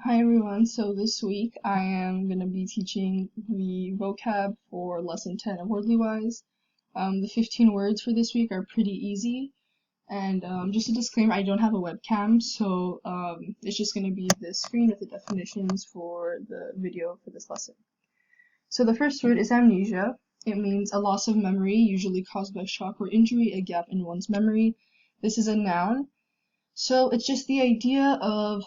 Hi everyone, so this week I am going to be teaching the vocab for lesson 10 of Wordly Wise. The 15 words for this week are pretty easy, and just a disclaimer, I don't have a webcam, so it's just going to be the screen with the definitions for the video for this lesson. So the first word is amnesia. It means a loss of memory, usually caused by shock or injury, a gap in one's memory. This is a noun, so it's just the idea of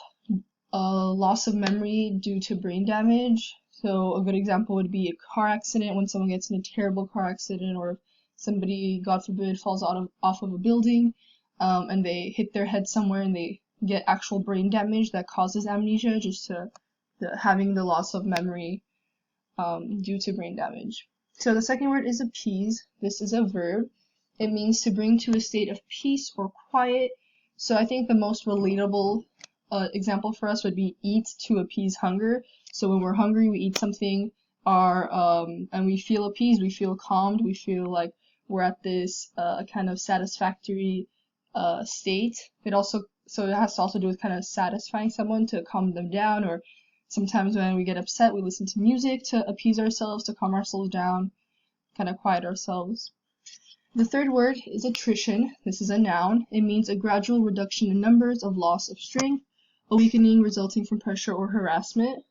loss of memory due to brain damage. So a good example would be a car accident, when someone gets in a terrible car accident, or if somebody, God forbid, falls off of a building and they hit their head somewhere and they get actual brain damage that causes amnesia, just to having the loss of memory due to brain damage. So the second word is appease. This is a verb. It means to bring to a state of peace or quiet. So I think the most relatable example for us would be eat to appease hunger. So when we're hungry, we eat something, and we feel appeased, we feel calmed, we feel like we're at this kind of satisfactory state. It has to also do with kind of satisfying someone to calm them down, or sometimes when we get upset, we listen to music to appease ourselves, to calm ourselves down, kind of quiet ourselves. The third word is attrition. This is a noun. It means a gradual reduction in numbers, of loss of strength, a weakening resulting from pressure or harassment.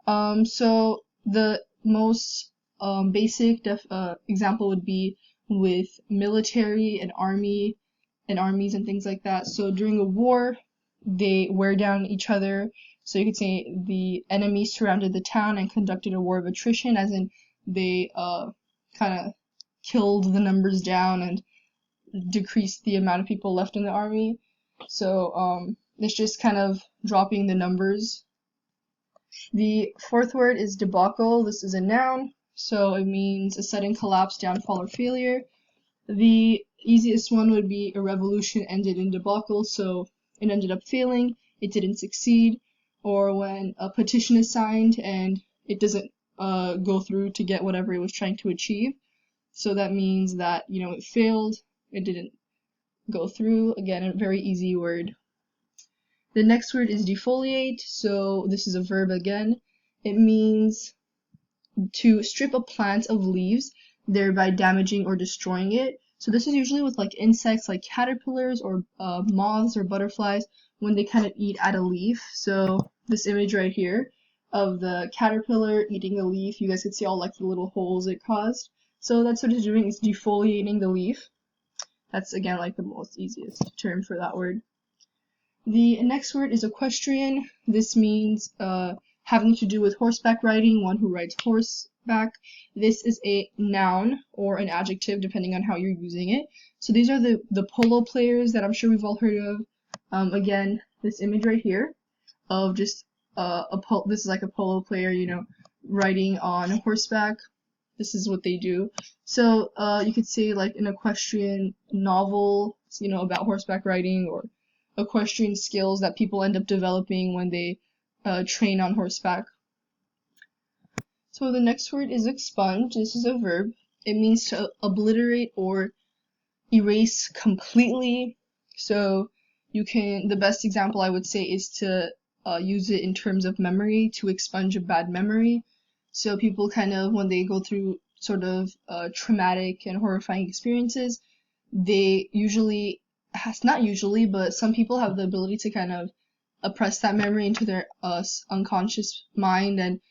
So the most basic example would be with military and armies and things like that. So during a war, they wear down each other. So you could say the enemy surrounded the town and conducted a war of attrition, as in they kind of killed the numbers down and decreased the amount of people left in the army. So it's just kind of dropping the numbers. The fourth word is debacle. This is a noun, so it means a sudden collapse, downfall, or failure. The easiest one would be a revolution ended in debacle, so it ended up failing, it didn't succeed, or when a petition is signed and it doesn't go through to get whatever it was trying to achieve. So that means that, it failed, it didn't go through. Again, a very easy word. The next word is defoliate. So this is a verb again. It means to strip a plant of leaves, thereby damaging or destroying it. So this is usually with like insects like caterpillars or moths or butterflies when they kind of eat at a leaf. So this image right here of the caterpillar eating a leaf, you guys can see all like the little holes it caused. So that's what it's doing, is defoliating the leaf. That's again like the most easiest term for that word. The next word is equestrian. This means having to do with horseback riding, one who rides horseback. This is a noun or an adjective depending on how you're using it. So these are the polo players that I'm sure we've all heard of. Again, this image right here of just this is like a polo player, riding on horseback. This is what they do. So you could say like an equestrian novel, about horseback riding, or equestrian skills that people end up developing when they train on horseback. So the next word is expunge. This is a verb. It means to obliterate or erase completely. So the best example I would say is to use it in terms of memory, to expunge a bad memory. So people kind of, when they go through sort of traumatic and horrifying experiences, they not usually, but some people have the ability to kind of oppress that memory into their unconscious mind, and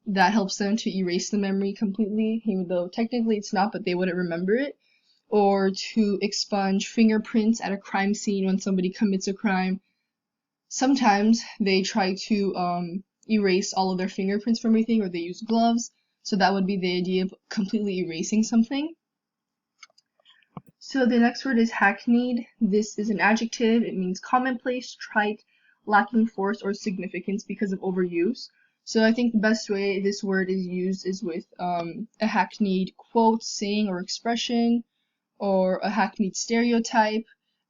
that helps them to erase the memory completely, even though technically it's not, but they wouldn't remember it. Or to expunge fingerprints at a crime scene when somebody commits a crime. Sometimes they try to erase all of their fingerprints from everything, or they use gloves. So that would be the idea of completely erasing something. So the next word is hackneyed. This is an adjective. It means commonplace, trite, lacking force or significance because of overuse. So I think the best way this word is used is with a hackneyed quote, saying, or expression, or a hackneyed stereotype,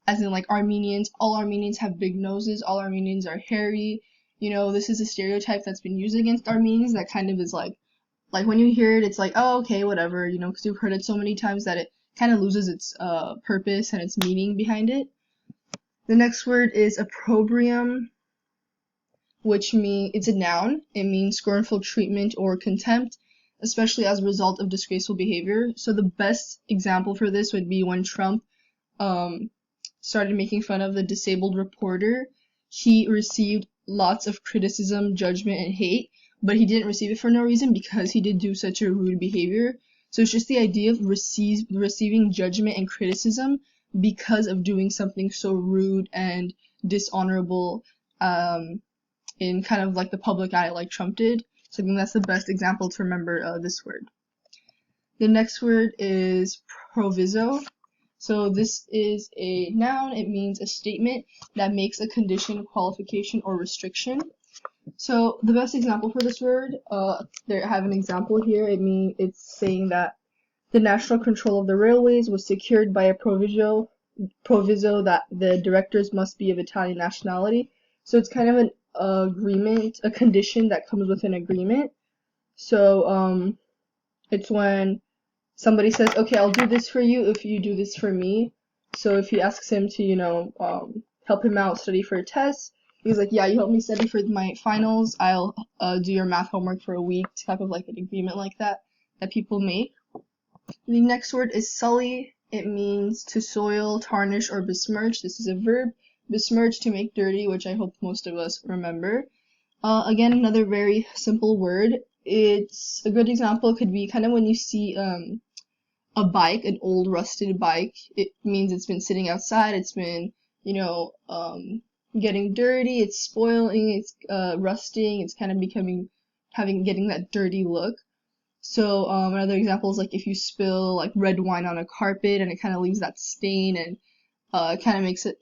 as in like Armenians. All Armenians have big noses. All Armenians are hairy. This is a stereotype that's been used against Armenians that kind of is like when you hear it, it's like, oh, okay, whatever, because you've heard it so many times that it kind of loses its purpose and its meaning behind it. The next word is opprobrium. which means it's a noun. It means scornful treatment or contempt, especially as a result of disgraceful behavior. So the best example for this would be when Trump started making fun of the disabled reporter. He received lots of criticism, judgment, and hate, but he didn't receive it for no reason because he did do such a rude behavior. So it's just the idea of receiving judgment and criticism because of doing something so rude and dishonorable in kind of like the public eye like Trump did. So I think that's the best example to remember this word. The next word is proviso. So this is a noun. It means a statement that makes a condition, qualification, or restriction. So the best example for this word, I have an example here. It's saying that the national control of the railways was secured by a proviso that the directors must be of Italian nationality. So it's kind of an agreement, a condition that comes with an agreement. So it's when somebody says, okay, I'll do this for you if you do this for me. So if he asks him to, help him out study for a test, he's like, yeah, you help me study for my finals, I'll do your math homework for a week, type of like an agreement like that people make. The next word is sully. It means to soil, tarnish, or besmirch. This is a verb. Besmirch, to make dirty, which I hope most of us remember. Again, another very simple word. It's a good example could be kind of when you see a bike, an old rusted bike. It means it's been sitting outside. It's been, getting dirty. It's spoiling. It's rusting. It's kind of getting that dirty look. So another example is like if you spill like red wine on a carpet and it kind of leaves that stain and it kind of makes it,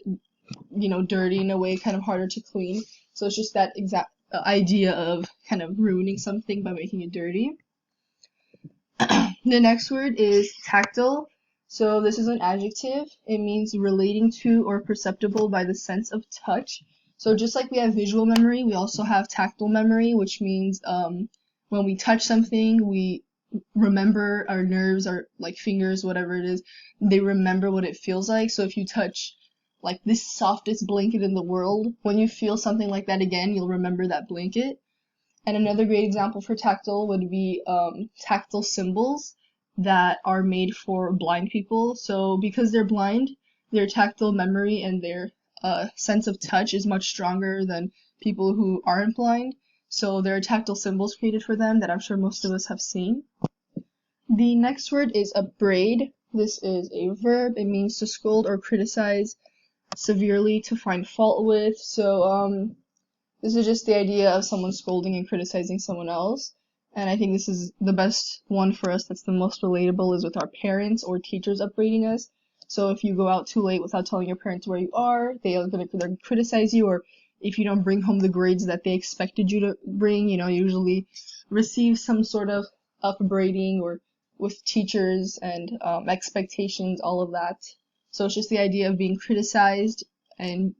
dirty in a way, kind of harder to clean. So it's just that exact idea of kind of ruining something by making it dirty. The next word is tactile. So this is an adjective. It means relating to or perceptible by the sense of touch. So just like we have visual memory, we also have tactile memory, which means when we touch something, we remember, our nerves, our like fingers, whatever it is, they remember what it feels like. So if you touch like this softest blanket in the world, when you feel something like that again, you'll remember that blanket. And another great example for tactile would be tactile symbols that are made for blind people. So because they're blind, their tactile memory and their sense of touch is much stronger than people who aren't blind. So there are tactile symbols created for them that I'm sure most of us have seen. The next word is upbraid. This is a verb. It means to scold or criticize severely, to find fault with. So this is just the idea of someone scolding and criticizing someone else. And I think this is the best one for us that's the most relatable is with our parents or teachers upbraiding us. So if you go out too late without telling your parents where you are, they're gonna criticize you, or if you don't bring home the grades that they expected you to bring, usually receive some sort of upbraiding or with teachers and expectations, all of that. So it's just the idea of being criticized and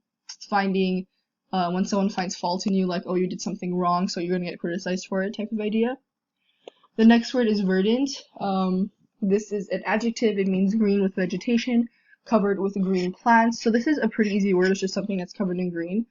finding when someone finds fault in you, like, oh, you did something wrong, so you're gonna get criticized for it, type of idea. The next word is verdant. This is an adjective. It means green with vegetation, covered with green plants. So this is a pretty easy word. It's just something that's covered in green.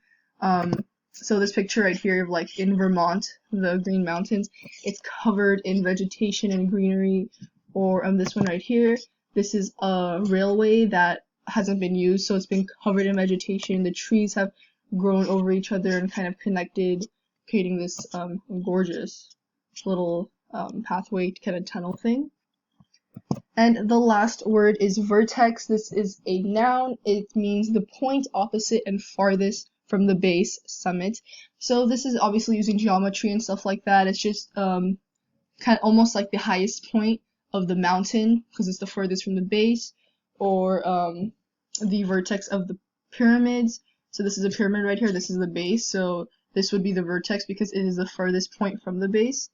So this picture right here of like in Vermont, the Green Mountains, it's covered in vegetation and greenery. Or this one right here, this is a railway that hasn't been used, so it's been covered in vegetation. The trees have grown over each other and kind of connected, creating this gorgeous little pathway kind of tunnel thing. And the last word is vertex. This is a noun. It means the point opposite and farthest from the base, summit. So this is obviously using geometry and stuff like that. It's just kind of almost like the highest point of the mountain because it's the furthest from the base, or the vertex of the pyramids. So this is a pyramid right here. This is the base. So this would be the vertex because it is the furthest point from the base.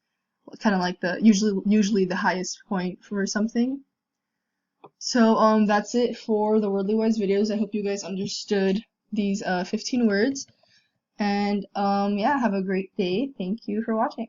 Kind of like the usually the highest point for something. So that's it for the Wordly Wise videos. I hope you guys understood these 15 words. And yeah, have a great day. Thank you for watching.